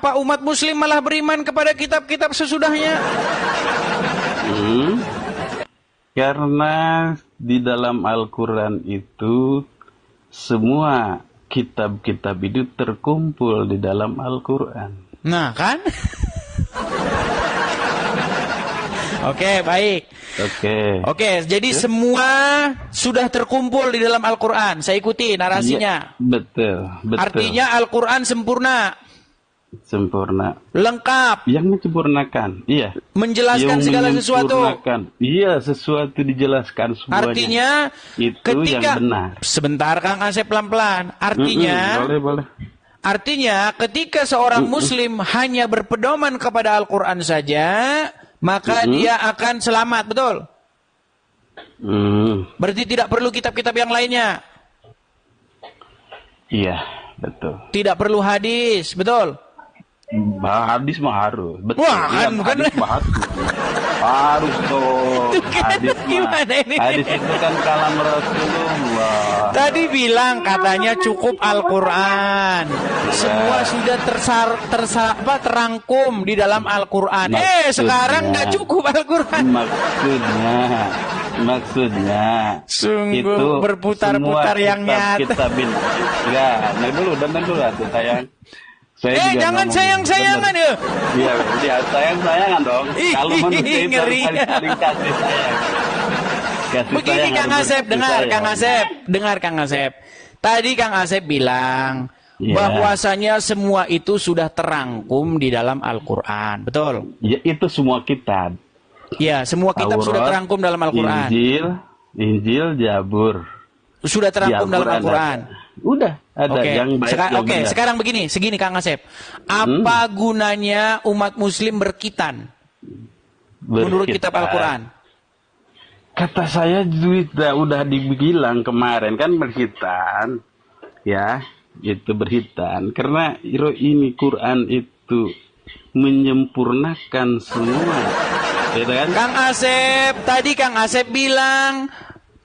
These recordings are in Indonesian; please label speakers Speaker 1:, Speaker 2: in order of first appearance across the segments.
Speaker 1: Apa umat muslim malah beriman kepada kitab-kitab sesudahnya?
Speaker 2: Karena di dalam Al-Quran itu semua kitab-kitab itu terkumpul di dalam Al-Quran.
Speaker 1: Nah kan? Oke, baik. Oke, jadi semua sudah terkumpul di dalam Al-Quran. Saya ikuti narasinya.
Speaker 2: Ya, betul.
Speaker 1: Artinya Al-Quran sempurna. Lengkap.
Speaker 2: Yang menyempurnakan. Iya.
Speaker 1: Menjelaskan segala sesuatu.
Speaker 2: Iya, sesuatu dijelaskan semuanya.
Speaker 1: Artinya
Speaker 2: itu
Speaker 1: ketika
Speaker 2: yang benar.
Speaker 1: Sebentar Kang Asep, pelan-pelan. Artinya
Speaker 2: boleh.
Speaker 1: Artinya ketika seorang muslim hanya berpedoman kepada Al-Quran saja, maka dia akan selamat, betul? Berarti tidak perlu kitab-kitab yang lainnya.
Speaker 2: Iya, betul.
Speaker 1: Tidak perlu hadis, betul?
Speaker 2: Hadis mah harus. Betul.
Speaker 1: Wah,
Speaker 2: ya,
Speaker 1: kan
Speaker 2: hadis mah harus dong. Hadis
Speaker 1: gimana ini?
Speaker 2: Hadis itu kan kalam Rasulullah.
Speaker 1: Tadi bilang katanya cukup Al-Quran. Semua sudah terangkum di dalam Al-Quran. Sekarang nggak cukup Al-Quran.
Speaker 2: Maksudnya
Speaker 1: sungguh
Speaker 2: itu
Speaker 1: berputar-putar yang nyata.
Speaker 2: Enggak, dulu sayang.
Speaker 1: Jangan sayang-sayangan ya.
Speaker 2: Iya, sayang-sayangan dong. Kalau manusia itu saling kasih sayang.
Speaker 1: Begini Kang Asep, dengar Kang Asep. Tadi Kang Asep bilang bahwasanya semua itu sudah terangkum di dalam Al-Quran, betul?
Speaker 2: Ya, itu semua kitab.
Speaker 1: Ya, semua kitab
Speaker 2: Taurat,
Speaker 1: sudah terangkum dalam Al-Quran.
Speaker 2: Injil, Zabur.
Speaker 1: Sudah terangkum dalam Al-Quran.
Speaker 2: Udah ada yang baik.
Speaker 1: Sekarang segini Kang Asep. Apa gunanya umat muslim berkitan? Menurut kitab Al-Quran?
Speaker 2: Kata saya udah dibilang kemarin kan berhitan. Ya, itu berhitan. Karena ini Quran itu menyempurnakan semua. Gitu kan?
Speaker 1: Kang Asep, tadi Kang Asep bilang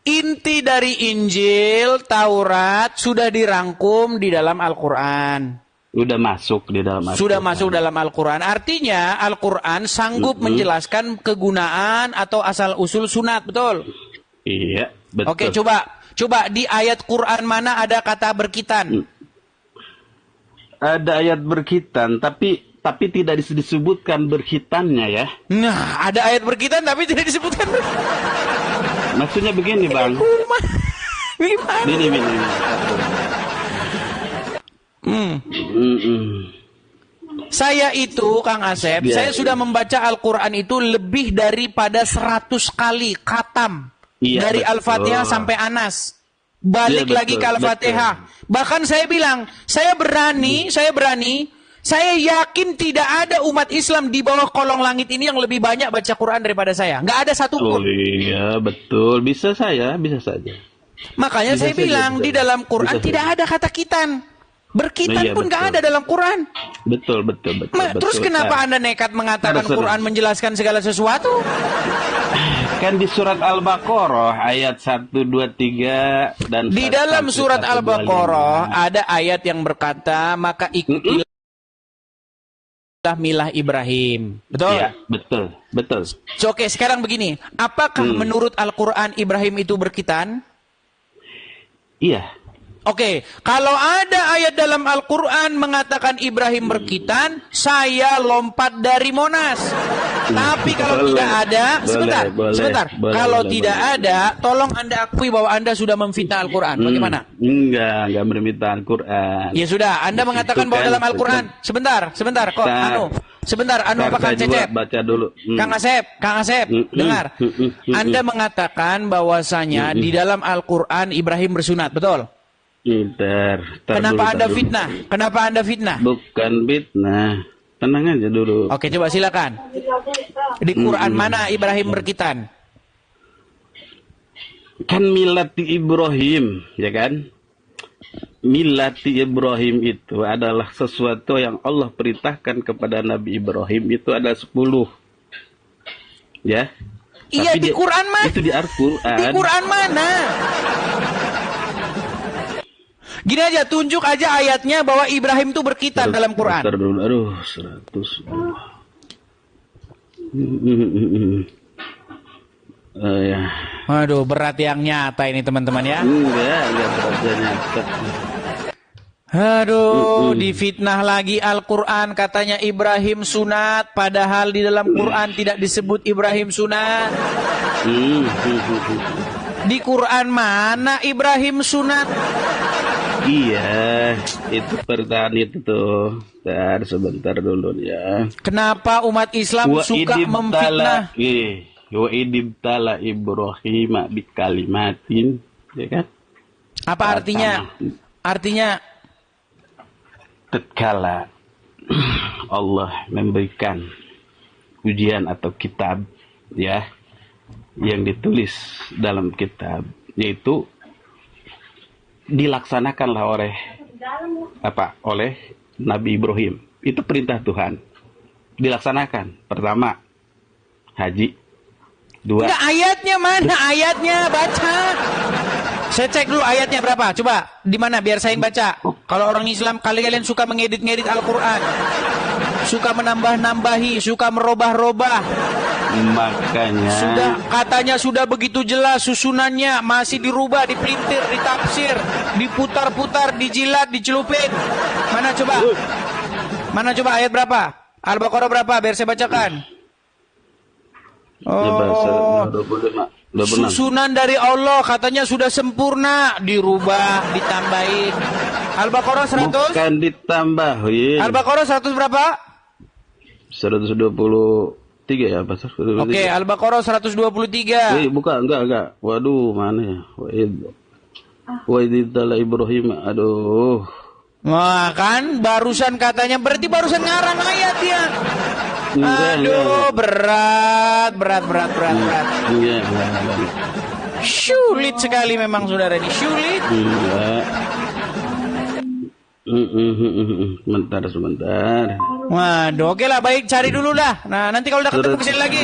Speaker 1: inti dari Injil, Taurat sudah dirangkum di dalam Al-Quran.
Speaker 2: Sudah masuk di dalam Al-Quran.
Speaker 1: Sudah masuk dalam Al-Quran. Artinya Al-Quran sanggup menjelaskan kegunaan atau asal-usul sunat, betul?
Speaker 2: Iya, betul.
Speaker 1: Oke, coba di ayat Quran mana ada kata berkitan?
Speaker 2: Ada ayat berkitan, tapi tidak disebutkan berkhitannya ya.
Speaker 1: Nah, ada ayat berkitan tapi tidak disebutkan.
Speaker 2: Maksudnya begini, Bang.
Speaker 1: Gimana?
Speaker 2: Ini.
Speaker 1: Saya itu, Kang Asep, saya sudah membaca Al-Quran itu lebih daripada 100 kali khatam. Dari Al-Fatihah sampai Anas. Balik lagi ke Al-Fatihah. Bahkan saya bilang, saya berani, saya yakin tidak ada umat Islam di bawah kolong langit ini yang lebih banyak baca Quran daripada saya. Nggak ada satupun.
Speaker 2: Oh iya, betul. Bisa saja.
Speaker 1: Makanya saya bilang, di dalam Quran tidak ada kata kitan. Berkitan pun nggak ada dalam Quran.
Speaker 2: Betul.
Speaker 1: Terus kenapa Anda nekat mengatakan Quran menjelaskan segala sesuatu?
Speaker 2: Kan di surat Al-Baqarah ayat 1, 2, 3 dan
Speaker 1: di dalam surat Al-Baqarah ada ayat yang berkata, maka ikutilah milah Ibrahim. Betul?
Speaker 2: Ya, betul.
Speaker 1: Oke, sekarang begini, apakah menurut Al-Quran Ibrahim itu berkitan?
Speaker 2: Iya.
Speaker 1: Oke, kalau ada ayat dalam Al-Quran mengatakan Ibrahim berkitan, saya lompat dari Monas. Tapi kalau tidak ada, sebentar. Kalau tidak ada, tolong Anda akui bahwa Anda sudah memfitnah Al-Quran. Bagaimana?
Speaker 2: Enggak memfitnah Al-Quran.
Speaker 1: Ya sudah, Anda mengatakan bahwa dalam Al-Quran. Sebentar, kok apa Kang Cecep?
Speaker 2: Baca dulu.
Speaker 1: Kang Asep, dengar. Anda mengatakan bahwasanya di dalam Al-Quran Ibrahim bersunat, betul? Kenapa Anda fitnah?
Speaker 2: Bukan fitnah. Tenang aja dulu.
Speaker 1: Oke, coba silakan. Di Quran mana Ibrahim berkitan?
Speaker 2: Kan milati Ibrahim, ya kan? Milati Ibrahim itu adalah sesuatu yang Allah perintahkan kepada Nabi Ibrahim, itu ada 10. Ya.
Speaker 1: Iya, di Quran mana?
Speaker 2: Itu di Al-Quran.
Speaker 1: Di Quran mana? Gini aja, tunjuk aja ayatnya bahwa Ibrahim itu berkhitan dalam Quran.
Speaker 2: Aduh, 100. Ya.
Speaker 1: Waduh, berat yang nyata ini teman-teman ya.
Speaker 2: Enggak berat yang nyata.
Speaker 1: Aduh, difitnah lagi Al-Quran, katanya Ibrahim sunat, padahal di dalam Quran tidak disebut Ibrahim sunat. Di Quran mana Ibrahim sunat?
Speaker 2: Iya, itu pertanyaan itu tuh. Sebentar dulu ya.
Speaker 1: Kenapa umat Islam suka memfitnah?
Speaker 2: Wa idibtala Ibrahim bikalimatin, ya kan?
Speaker 1: Apa artinya? Artinya
Speaker 2: tatkala Allah memberikan ujian atau kitab, ya, yang ditulis dalam kitab, yaitu dilaksanakanlah oleh Nabi Ibrahim. Itu perintah Tuhan. Dilaksanakan. Pertama, haji. Dua.
Speaker 1: Enggak, ayatnya mana? Ayatnya baca. Saya cek dulu ayatnya berapa. Coba di mana biar saya yang baca. Kalau orang Islam kalian suka mengedit-ngedit Al-Qur'an. Suka menambah-nambahi, suka merubah-rubah.
Speaker 2: Makanya
Speaker 1: katanya sudah begitu jelas susunannya, masih dirubah, dipelintir, ditafsir, diputar-putar, dijilat, dicelupin. Mana coba ayat berapa? Al-Baqarah berapa? Biar saya bacakan. Susunan dari Allah katanya sudah sempurna, dirubah, ditambahin. Al-Baqarah 100?
Speaker 2: Bukan ditambahin.
Speaker 1: Al-Baqarah 100 berapa?
Speaker 2: 123 ya, Pastor.
Speaker 1: Oke, Al-Baqarah 123.
Speaker 2: Bukan, enggak. Waduh, mana ya? Wa idibtala Ibrahim. Aduh.
Speaker 1: Wah, kan barusan katanya, berarti barusan ngarang ayat ya. Aduh, berat.
Speaker 2: Iya.
Speaker 1: Sulit sekali memang saudara ini, sulit.
Speaker 2: Sebentar.
Speaker 1: Waduh, oke lah, baik, cari dulu dah. Nah, nanti kalau udah ketemu kesini lagi.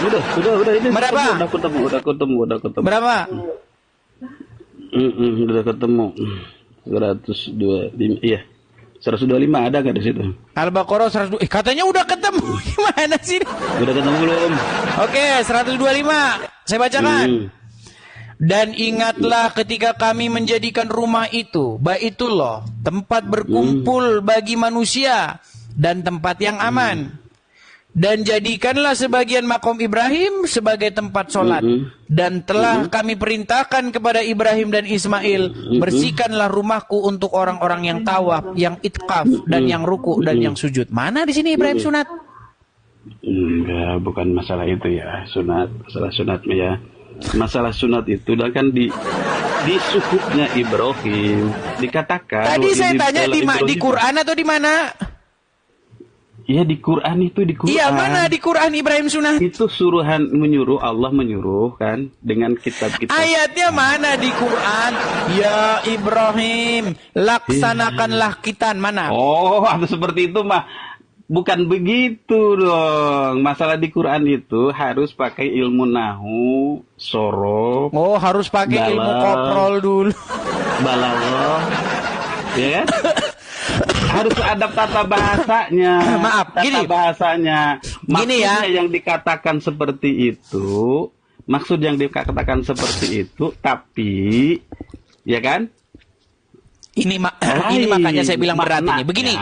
Speaker 2: Udah ini.
Speaker 1: Berapa?
Speaker 2: Udah ketemu.
Speaker 1: Berapa?
Speaker 2: Udah ketemu. 125. Iya. 125 ada gak di situ?
Speaker 1: Al-Baqarah 102. Katanya udah ketemu. Gimana sih?
Speaker 2: Udah ketemu belum?
Speaker 1: Oke, 125. Saya bacakan. Dan ingatlah ketika kami menjadikan rumah itu, Baitullah, tempat berkumpul bagi manusia dan tempat yang aman. Dan jadikanlah sebagian makom Ibrahim sebagai tempat sholat. Dan telah kami perintahkan kepada Ibrahim dan Ismail, bersihkanlah rumahku untuk orang-orang yang tawaf, yang itkaf, dan yang ruku, dan yang sujud. Mana di sini Ibrahim sunat?
Speaker 2: Enggak, bukan masalah itu ya, sunat. Masalah sunat ya. Masalah sunat itu kan di suhufnya Ibrahim dikatakan.
Speaker 1: Tadi saya tanya di Quran atau di mana?
Speaker 2: Iya, di Quran itu, di Quran.
Speaker 1: Iya, mana di Quran Ibrahim sunat?
Speaker 2: Itu suruhan menyuruh, Allah menyuruh kan dengan kitab-kitab.
Speaker 1: Ayatnya mana di Quran? Ya Ibrahim, laksanakanlah kitan, mana?
Speaker 2: Oh, atau seperti itu mah. Bukan begitu dong. Masalah di Quran itu harus pakai ilmu nahu, sorof.
Speaker 1: Oh, harus pakai ilmu koprol dulu.
Speaker 2: Balaghah. Ya kan? Harus ada tata bahasanya.
Speaker 1: Maaf,
Speaker 2: tata bahasanya.
Speaker 1: Gini ya.
Speaker 2: Yang dikatakan seperti itu, maksud yang dikatakan seperti itu, tapi ya kan?
Speaker 1: Ini makanya saya bilang berat ini. Begini.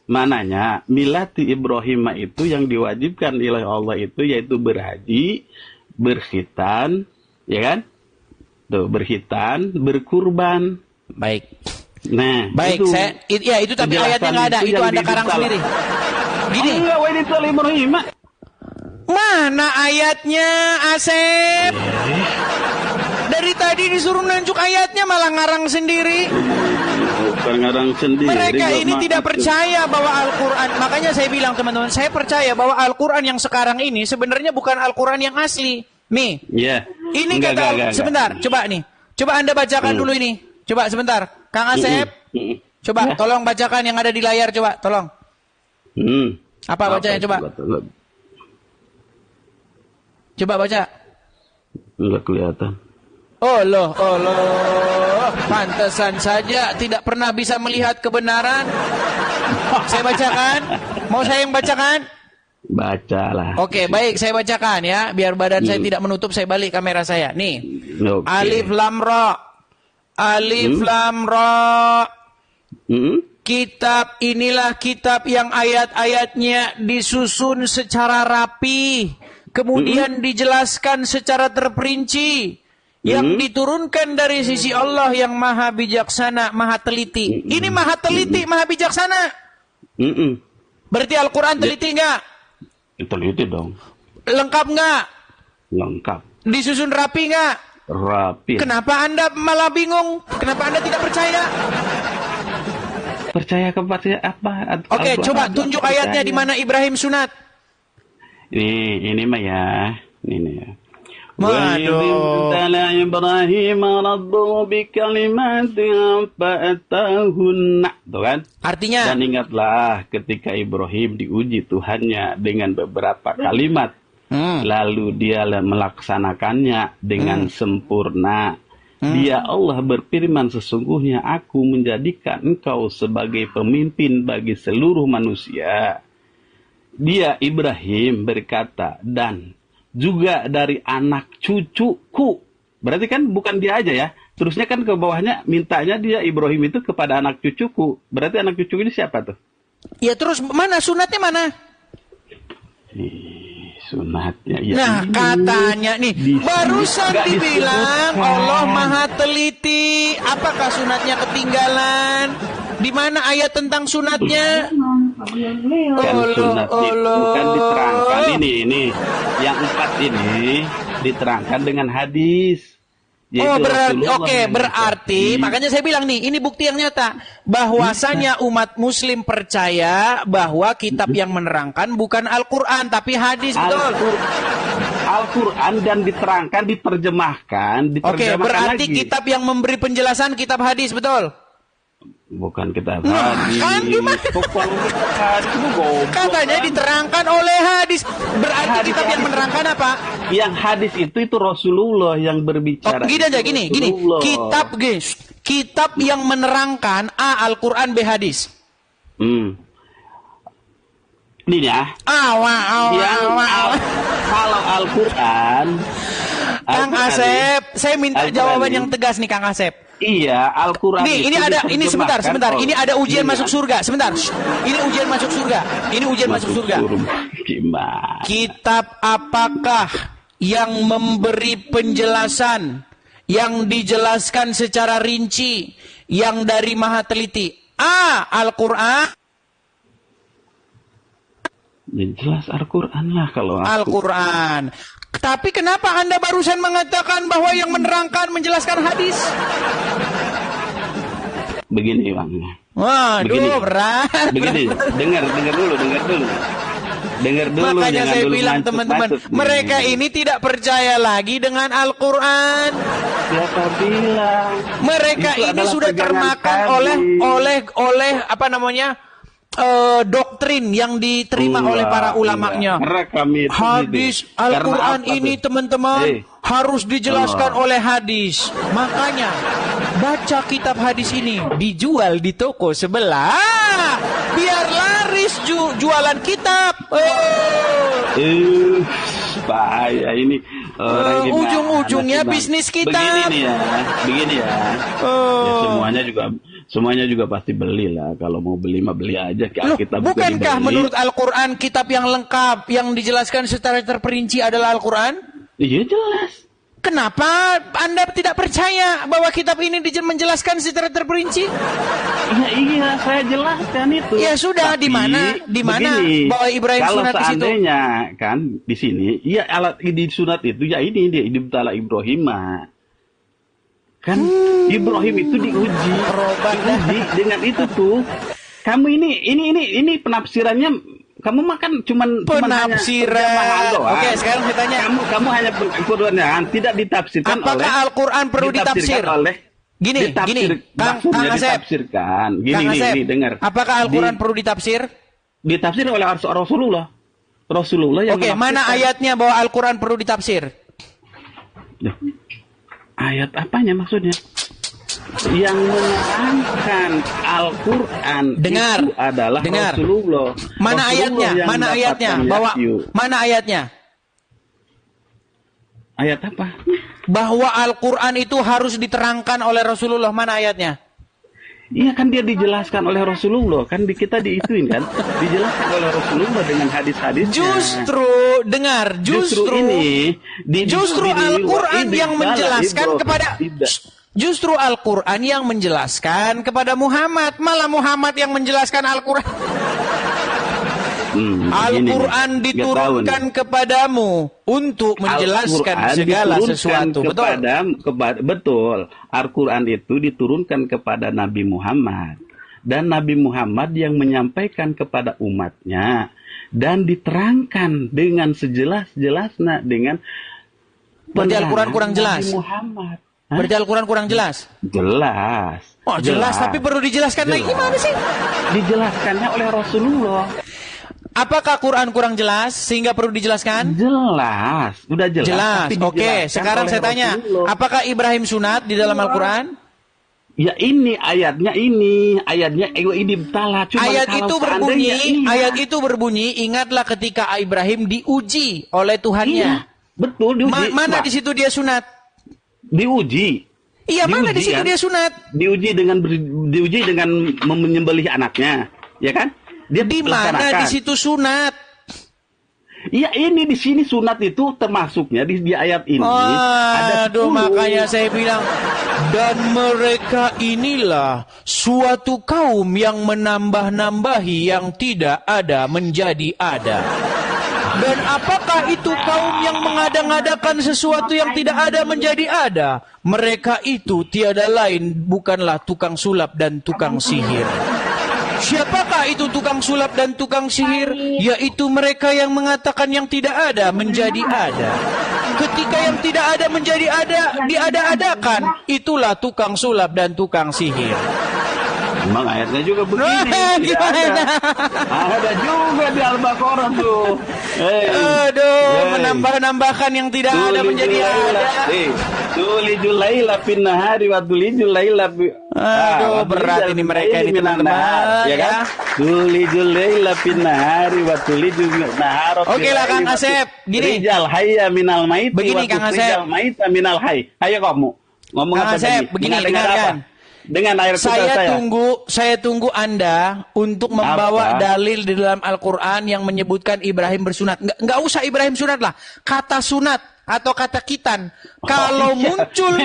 Speaker 2: Mananya milati Ibrahim itu yang diwajibkan oleh Allah itu yaitu berhaji, berkhitan, ya kan? Tuh, berkhitan, berkurban.
Speaker 1: Baik.
Speaker 2: Nah,
Speaker 1: baik, itu tapi ayatnya nggak ada, itu Anda karang sendiri. Gini. Mana ayatnya, Asep? Dari tadi disuruh nunjuk ayatnya malah ngarang sendiri.
Speaker 2: Ngarang sendiri.
Speaker 1: Mereka ini tidak percaya bahwa Al-Quran. Makanya saya bilang teman-teman, saya percaya bahwa Al-Quran yang sekarang ini sebenarnya bukan Al-Quran yang asli. Nih.
Speaker 2: Iya.
Speaker 1: Ini kata sebentar, coba nih. Coba Anda bacakan dulu ini. Coba sebentar. Kang Asep. Coba tolong bacakan yang ada di layar, coba, tolong. Apa bacanya, coba? Coba baca.
Speaker 2: Enggak kelihatan.
Speaker 1: Allah. pantesan saja tidak pernah bisa melihat kebenaran. Saya bacakan? Mau saya yang bacakan?
Speaker 2: Bacalah.
Speaker 1: Oke, baik, saya bacakan ya, biar badan saya tidak menutup, saya balik kamera saya. Nih. Okay. Alif lam ra. Alif lam ra. Kitab inilah kitab yang ayat-ayatnya disusun secara rapi, kemudian dijelaskan secara terperinci, yang diturunkan dari sisi Allah yang maha bijaksana, maha teliti. Ini maha teliti, maha bijaksana. Berarti Al-Quran teliti nggak?
Speaker 2: Teliti dong.
Speaker 1: Lengkap nggak?
Speaker 2: Lengkap.
Speaker 1: Disusun rapi nggak?
Speaker 2: Rapi.
Speaker 1: Kenapa Anda malah bingung? Kenapa Anda tidak percaya?
Speaker 2: Percaya kepada apa?
Speaker 1: Oke, coba tunjuk ayatnya di mana Ibrahim sunat.
Speaker 2: Ini mah ya. Ini ya.
Speaker 1: Waduh.
Speaker 2: Ibrahim rabbuhu bikalimatin fa'atahunna. Tuh kan?
Speaker 1: Artinya?
Speaker 2: Dan ingatlah ketika Ibrahim diuji Tuhannya dengan beberapa kalimat. Lalu dia melaksanakannya dengan sempurna. Dia Allah berfirman, sesungguhnya aku menjadikan engkau sebagai pemimpin bagi seluruh manusia. Dia Ibrahim berkata, dan juga dari anak cucuku. Berarti kan bukan dia aja ya. Terusnya kan ke bawahnya mintanya dia Ibrahim itu kepada anak cucuku. Berarti anak cucu ini siapa tuh?
Speaker 1: Ya terus mana sunatnya mana?
Speaker 2: Sunatnya ya.
Speaker 1: Nah katanya nih barusan dibilang Allah maha teliti. Apakah sunatnya ketinggalan? Di mana ayat tentang sunatnya?
Speaker 2: Kan sunat itu kan diterangkan ini yang 4 ini diterangkan dengan hadis.
Speaker 1: Berarti makanya saya bilang nih, ini bukti yang nyata bahwasanya umat muslim percaya bahwa kitab yang menerangkan bukan Al-Qur'an tapi hadis, betul.
Speaker 2: Al-Qur'an dan diterangkan, diterjemahkan
Speaker 1: berarti
Speaker 2: lagi.
Speaker 1: Kitab yang memberi penjelasan kitab hadis, betul?
Speaker 2: Bukan kitab hadis.
Speaker 1: Kan gimana? Katanya diterangkan oleh hadis. Berarti hadis kitab yang menerangkan apa?
Speaker 2: Yang hadis itu Rasulullah yang berbicara.
Speaker 1: Gini. Kitab yang menerangkan A Al-Qur'an B hadis.
Speaker 2: Ini ya. Kalau Al-Qur'an,
Speaker 1: Kang Asep, saya minta jawaban yang tegas nih Kang Asep.
Speaker 2: Iya, Al-Qur'an.
Speaker 1: Ini sebentar. Ini ada ujian masuk surga. Sebentar. Ini ujian masuk surga.
Speaker 2: Gimana?
Speaker 1: Kitab apakah yang memberi penjelasan, yang dijelaskan secara rinci, yang dari maha teliti? A. Al-Qur'an.
Speaker 2: Jelas Al-Qur'an lah kalau
Speaker 1: Al-Qur'an. Tapi kenapa Anda barusan mengatakan bahwa yang menerangkan menjelaskan hadis?
Speaker 2: Begini Bang.
Speaker 1: Waduh, berat.
Speaker 2: Begini, dengar dulu.
Speaker 1: Makanya saya bilang teman-teman, mereka ini tidak percaya lagi dengan Al-Qur'an.
Speaker 2: Siapa bilang?
Speaker 1: Mereka ini sudah termakan oleh apa namanya? Doktrin yang diterima oleh para ulamanya. Hadis Al-Quran ini teman-teman harus dijelaskan oleh hadis. Makanya baca kitab hadis ini dijual di toko sebelah biar laris jualan kitab.
Speaker 2: Bahaya ini.
Speaker 1: Ujung-ujungnya bisnis kita.
Speaker 2: Begini ya. Semuanya juga pasti beli lah. Kalau mau beli mah beli aja.
Speaker 1: Bukankah menurut Al-Quran kitab yang lengkap, yang dijelaskan secara terperinci adalah Al-Quran?
Speaker 2: Iya jelas.
Speaker 1: Kenapa Anda tidak percaya bahwa kitab ini menjelaskan secara terperinci?
Speaker 2: Iya, saya jelaskan itu.
Speaker 1: Ya sudah, di mana bahwa Ibrahim sunat di situ?
Speaker 2: Kalau seandainya kan di sini, ya alat di sunat itu ya ini dia Ibtala Ibrahim. Kan Ibrahim itu diuji dengan itu tuh. Kamu ini penafsirannya kamu makan cuman
Speaker 1: penafsiran. Oke, sekarang saya tanya.
Speaker 2: Kamu hanya penafsiran, tidak ditafsirkan.
Speaker 1: Apakah Al-Qur'an perlu ditafsir? Gini, Kang Asep.
Speaker 2: Gini, dengar.
Speaker 1: Apakah Al-Qur'an perlu ditafsir?
Speaker 2: Ditafsir oleh Rasulullah. Rasulullah yang
Speaker 1: Oke, mana ayatnya bahwa Al-Qur'an perlu ditafsir?
Speaker 2: Ayat apanya maksudnya? Yang menerangkan Al-Quran
Speaker 1: Dengar.
Speaker 2: itu adalah Rasulullah.
Speaker 1: Mana ayatnya? Mana ayatnya? Bawa mana ayatnya?
Speaker 2: Ayat apa?
Speaker 1: Bahwa Al-Quran itu harus diterangkan oleh Rasulullah. Mana ayatnya?
Speaker 2: Iya kan dia dijelaskan oleh Rasulullah. Kan kita diituin kan. Dijelaskan oleh Rasulullah dengan hadis-hadisnya. Justru
Speaker 1: Al-Quran yang menjelaskan kepada... Justru Al-Quran yang menjelaskan kepada Muhammad. Malah Muhammad yang menjelaskan Al-Quran. Al-Quran diturunkan kepadamu untuk menjelaskan segala sesuatu.
Speaker 2: Betul. Al-Quran itu diturunkan kepada Nabi Muhammad. Dan Nabi Muhammad yang menyampaikan kepada umatnya. Dan diterangkan dengan sejelas-jelasnya. Dengan
Speaker 1: berarti Al-Quran kurang jelas.
Speaker 2: Nabi Muhammad.
Speaker 1: Berarti Al-Quran kurang jelas?
Speaker 2: Jelas.
Speaker 1: Oh jelas, tapi perlu dijelaskan lagi. Gimana sih?
Speaker 2: Dijelaskannya oleh Rasulullah.
Speaker 1: Apakah Quran kurang jelas sehingga perlu dijelaskan?
Speaker 2: Jelas, udah jelas.
Speaker 1: Jelas, oke. Sekarang saya tanya, apakah Ibrahim sunat di dalam Al-Quran?
Speaker 2: Ya ini ayatnya ini btala.
Speaker 1: Ayat itu berbunyi, ingatlah ketika Ibrahim diuji oleh Tuhannya.
Speaker 2: Iya, betul diuji.
Speaker 1: Mana di situ dia sunat?
Speaker 2: Diuji.
Speaker 1: Iya, mana di situ dia sunat?
Speaker 2: Diuji dengan menyembelih anaknya, ya kan? Dia
Speaker 1: di mana di situ sunat?
Speaker 2: Iya, ini di sini sunat itu termasuknya di ayat ini.
Speaker 1: Aduh, makanya saya bilang, dan mereka inilah suatu kaum yang menambah-nambahi yang tidak ada menjadi ada. Dan apakah itu kaum yang mengada-ngadakan sesuatu yang tidak ada menjadi ada? Mereka itu tiada lain bukanlah tukang sulap dan tukang sihir. Siapakah itu tukang sulap dan tukang sihir? Yaitu mereka yang mengatakan yang tidak ada menjadi ada. Ketika yang tidak ada menjadi ada, diada-adakan. Itulah tukang sulap dan tukang sihir.
Speaker 2: Emang ayatnya juga begini. Ada juga di Al-Baqarah tuh.
Speaker 1: Menambah-nambahkan yang tidak ada menjadi ada.
Speaker 2: Tulijul laila fin nahari wa tulijul laila
Speaker 1: berat ini mereka ini teman-teman,
Speaker 2: ya kan? Tulijul laila fin nahari wa tulijul nahara.
Speaker 1: Oke lah Kang Asep, gini.
Speaker 2: Rijal hayya minal mait.
Speaker 1: Begini Kang Asep.
Speaker 2: Maita minal hayy. Ayo kamu. Ngomong
Speaker 1: Kang Asep, begini dengarkan.
Speaker 2: Dengan air
Speaker 1: saya tunggu Anda untuk membawa dalil di dalam Al-Quran yang menyebutkan Ibrahim bersunat. Nggak usah Ibrahim sunat lah. Kata sunat atau kata kitan. Kalau muncul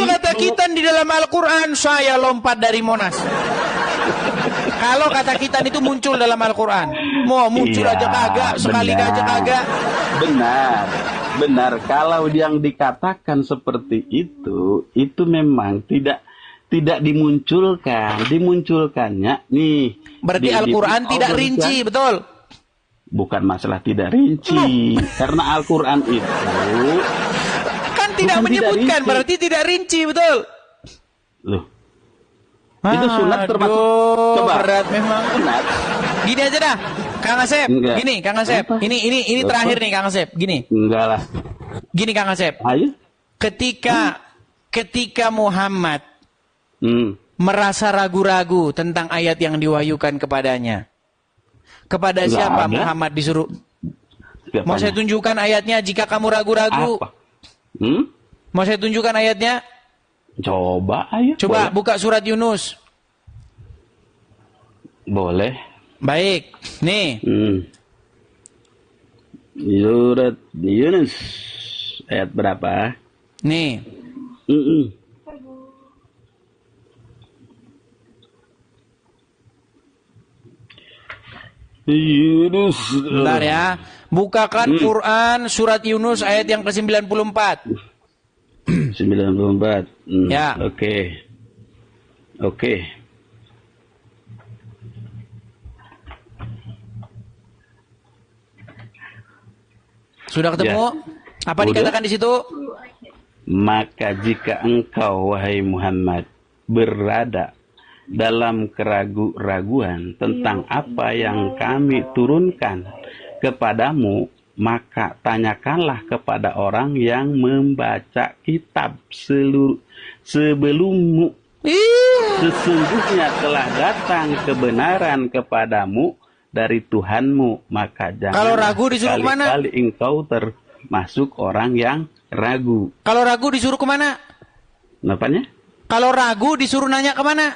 Speaker 1: kata kitan di dalam Al-Quran, saya lompat dari Monas. Kalau kata kitan itu muncul dalam Al-Quran. Mau muncul aja kagak, sekali aja kagak.
Speaker 2: Benar, kalau yang dikatakan seperti itu memang tidak dimunculkannya nih.
Speaker 1: Berarti Al-Quran tidak rinci, betul?
Speaker 2: Bukan masalah tidak rinci, karena Al-Quran itu
Speaker 1: kan tidak menyebutkan, berarti tidak rinci, betul?
Speaker 2: Loh, itu sunat termasuk. Coba.
Speaker 1: Berat memang. Sunat. Gini aja dah. Kang Asep, gini Kang Asep. Ini terakhir nih Kang Asep, gini.
Speaker 2: Enggak lah.
Speaker 1: Gini Kang Asep.
Speaker 2: Ayo.
Speaker 1: Ketika Muhammad merasa ragu-ragu tentang ayat yang diwahyukan kepadanya. Kepada siapa Muhammad disuruh? Mau saya tunjukkan ayatnya jika kamu ragu-ragu? Mau saya tunjukkan ayatnya?
Speaker 2: Coba, ayo.
Speaker 1: Coba boleh. Buka surat Yunus.
Speaker 2: Boleh.
Speaker 1: Baik, nih.
Speaker 2: Surat Yunus ayat berapa?
Speaker 1: Nih.
Speaker 2: Yunus.
Speaker 1: Bentar ya. Bukakan Quran surat Yunus ayat yang ke-94.
Speaker 2: 94.
Speaker 1: Ya.
Speaker 2: Oke.
Speaker 1: Sudah ketemu? Ya. Apa dikatakan di situ?
Speaker 2: Maka jika engkau, wahai Muhammad, berada dalam keraguan tentang apa yang kami turunkan kepadamu, maka tanyakanlah kepada orang yang membaca kitab sebelummu. Sesungguhnya telah datang kebenaran kepadamu dari Tuhanmu, maka jangan
Speaker 1: Kalau ragu disuruh kemana?
Speaker 2: kali engkau termasuk orang yang ragu.
Speaker 1: Kalau ragu disuruh kemana?
Speaker 2: Apanya?
Speaker 1: Kalau ragu disuruh nanya kemana?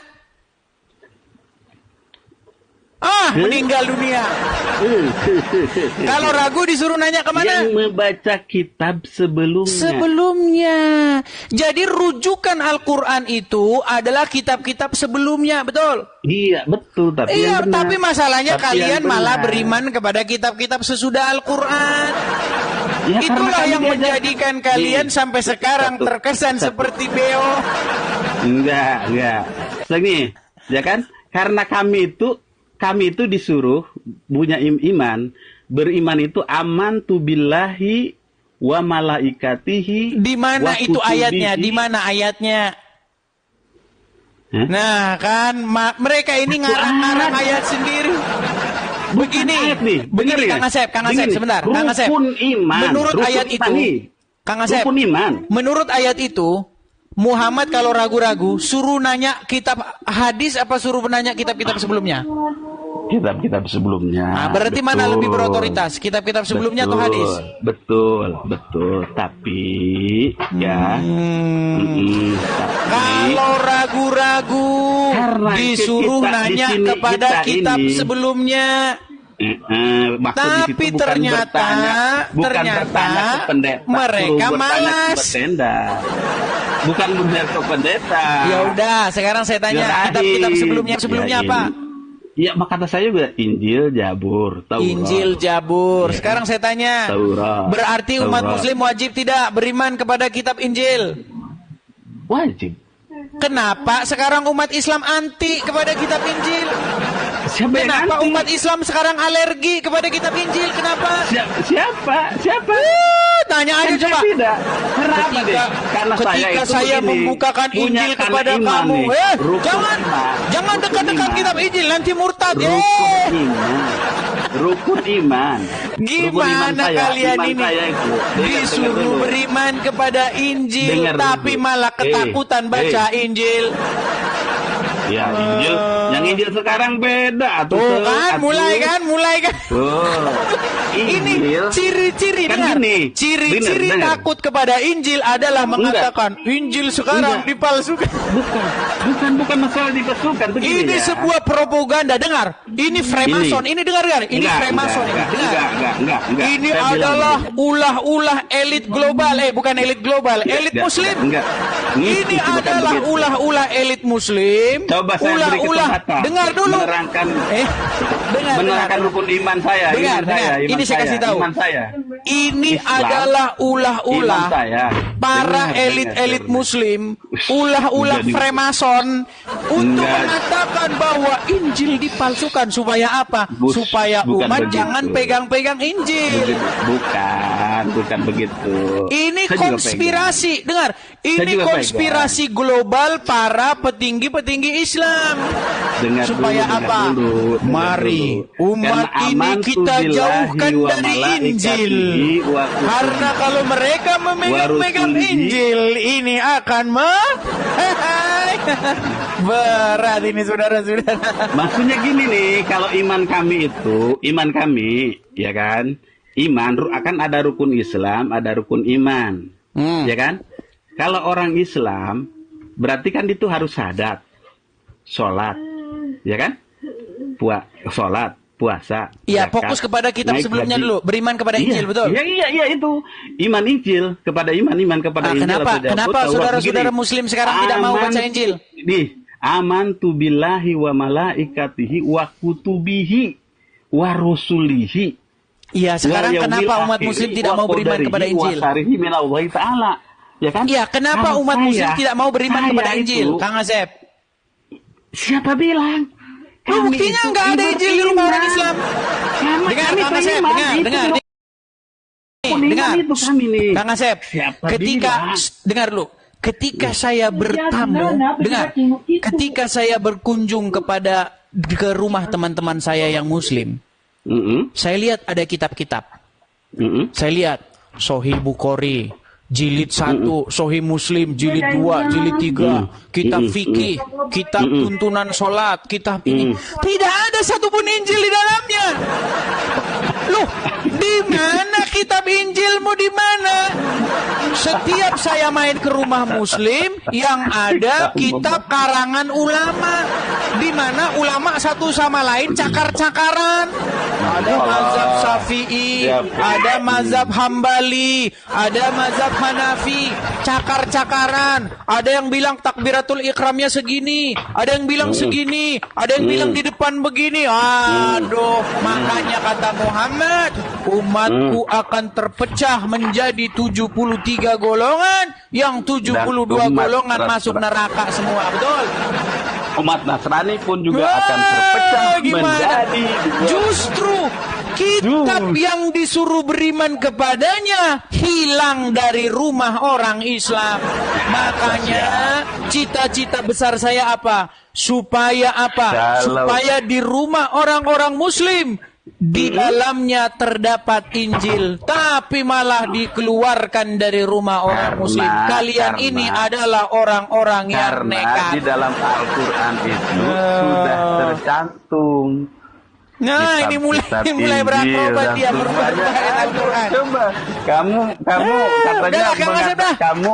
Speaker 1: Meninggal dunia. Kalau ragu disuruh nanya kemana?
Speaker 2: Yang membaca kitab
Speaker 1: Sebelumnya. Jadi rujukan Al-Quran itu adalah kitab-kitab sebelumnya, betul?
Speaker 2: Iya, betul.
Speaker 1: Tapi masalahnya kalian malah beriman kepada kitab-kitab sesudah Al-Quran. Ya, itulah yang menjadikan kalian sampai sekarang terkesan seperti beo.
Speaker 2: Enggak. Segini, ya kan? Karena kami itu disuruh punya iman. Beriman itu amantu billahi wa malaikatihi.
Speaker 1: Di mana itu ayatnya? Di mana ayatnya? Nah, kan mereka ini ngarang-ngarang ayat sendiri. Begini Kang Asep, sebentar. Kang Asep. Menurut ayat itu, Kang Asep, menurut ayat itu, Muhammad kalau ragu-ragu, suruh nanya kitab hadis apa suruh nanya kitab-kitab sebelumnya?
Speaker 2: Kitab-kitab sebelumnya.
Speaker 1: Berarti betul. Mana lebih berotoritas? Kitab-kitab sebelumnya atau hadis?
Speaker 2: Betul. Tapi
Speaker 1: kalau ragu-ragu disuruh nanya kepada kitab sebelumnya. Tapi ternyata mereka malas.
Speaker 2: Bukan benar ke pendeta.
Speaker 1: Ya udah, sekarang saya tanya kitab-kitab sebelumnya apa?
Speaker 2: Ya, kata saya juga Injil, Zabur, Taurat.
Speaker 1: Injil, Zabur. Sekarang saya tanya,
Speaker 2: Taurat.
Speaker 1: Berarti umat Muslim wajib tidak beriman kepada kitab Injil?
Speaker 2: Wajib.
Speaker 1: Kenapa sekarang umat Islam anti kepada kitab Injil? Kenapa umat Islam sekarang alergi kepada kitab Injil? Kenapa?
Speaker 2: Siapa?
Speaker 1: Tanya aja coba.
Speaker 2: Tidak.
Speaker 1: Ketika saya membukakan Injil kepada kamu, jangan dekat-dekat kitab Injil, nanti murtad.
Speaker 2: Rukun iman.
Speaker 1: Gimana kalian ini disuruh beriman kepada Injil, tapi malah ketakutan baca Injil?
Speaker 2: Ya, yang Injil sekarang beda tuh.
Speaker 1: Mulai kan. Ini ciri-ciri
Speaker 2: kan
Speaker 1: dengar. Ciri-ciri takut kepada Injil adalah mengatakan Injil sekarang dipalsukan.
Speaker 2: Bukan masalah dipalsukan.
Speaker 1: Ini sebuah propaganda, dengar. Ini Freemason. Ini dengar. Ini Freemason.
Speaker 2: Enggak.
Speaker 1: Ini adalah ulah-ulah elit global. Bukan elit global, elit Muslim. Ini adalah ulah-ulah elit Muslim.
Speaker 2: Coba saya beri kesempatan.
Speaker 1: Dengar dulu.
Speaker 2: Menerangkan rukun iman saya.
Speaker 1: Dengar. Ini saya kasih tahu. Ini adalah ulah-ulah para elit-elit Muslim, ulah-ulah Freemason untuk mengatakan bahwa Injil dipalsukan. Supaya apa? Supaya umat jangan pegang-pegang Injil.
Speaker 2: Bukan begitu.
Speaker 1: Ini konspirasi. Dengar. Ini konspirasi global para petinggi-petinggi Islam. Supaya apa? Mari umat ini kita jauhkan dari Injil. Karena kalau mereka memegang Injil, ini akan berat ini saudara-saudara.
Speaker 2: Maksudnya gini nih, kalau iman kami, ya kan? Iman akan ada rukun Islam, ada rukun iman. Ya kan? Kalau orang Islam, berarti kan itu harus syahadat, sholat, ya kan? Sholat, puasa.
Speaker 1: Iya, fokus kepada kitab sebelumnya dulu. Beriman kepada Injil, betul?
Speaker 2: Iya itu. Iman Injil kepada iman kepada Injil.
Speaker 1: Kenapa saudara-saudara Muslim sekarang tidak mau baca Injil?
Speaker 2: Amantu billahi wa malaikatihi wa kutubihi wa rusulihi.
Speaker 1: Iya, sekarang kenapa umat Muslim tidak mau beriman kepada Injil?
Speaker 2: Ya kan?
Speaker 1: Iya, kenapa umat Muslim tidak mau beriman kepada Injil, Kang Asep?
Speaker 2: Siapa bilang?
Speaker 1: Buktinya nggak ada Injil di rumah orang Islam. Dengar, Kang Asep, dengar. Kang Asep, dengar lu. Ketika saya bertamu, ketika saya berkunjung ke rumah teman-teman saya yang Muslim, saya lihat ada kitab-kitab. Saya lihat Sahih Bukhari jilid 1, Sahih Muslim jilid 2, jilid 3, kitab fikih, kitab tuntunan sholat, kitab ini. Tidak ada satupun Injil di dalamnya. Loh, di mana kitab Injilmu, di mana? Setiap saya main ke rumah Muslim yang ada kitab karangan ulama, di mana ulama satu sama lain cakar-cakaran. Ada mazhab Syafi'i, ada mazhab Hambali, ada mazhab Hanafi, cakar-cakaran. Ada yang bilang takbiratul ikramnya segini, ada yang bilang segini, ada yang bilang di depan begini. Aduh, makanya kata Muhammad, umatku akan terpecah menjadi 73 golongan, yang 72 golongan masuk neraka semua. Betul?
Speaker 2: Umat Nasrani pun juga akan terpecah menjadi justru
Speaker 1: kitab yang disuruh beriman kepadanya hilang dari rumah orang Islam. Makanya cita-cita besar saya apa? Supaya apa? Supaya di rumah orang-orang Muslim di dalamnya terdapat Injil, tapi malah dikeluarkan dari rumah orang Muslim. Kalian ini adalah orang-orang yang nekat.
Speaker 2: Di dalam Al-Quran itu sudah tercantum.
Speaker 1: Nah, ini mulai berakrobat dia berubah Al-Quran.
Speaker 2: Coba kamu katanya kamu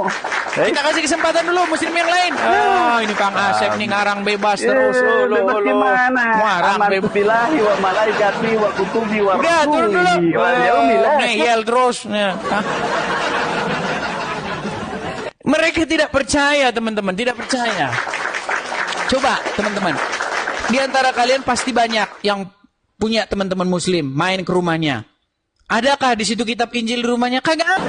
Speaker 1: kita kasih kesempatan dulu Muslim yang lain. Ini Kang Asep nih ngarang bebas terus.
Speaker 2: Bebas gimana?
Speaker 1: Ngarang bebas.
Speaker 2: Billahi wa malaikati wa kutubi wa
Speaker 1: udah, turun dulu. Ngeyel terus. Mereka tidak percaya, teman-teman, tidak percaya. Coba, teman-teman. Di antara kalian pasti banyak yang punya teman-teman Muslim, main ke rumahnya. Adakah di situ kitab Injil di rumahnya? Kagak.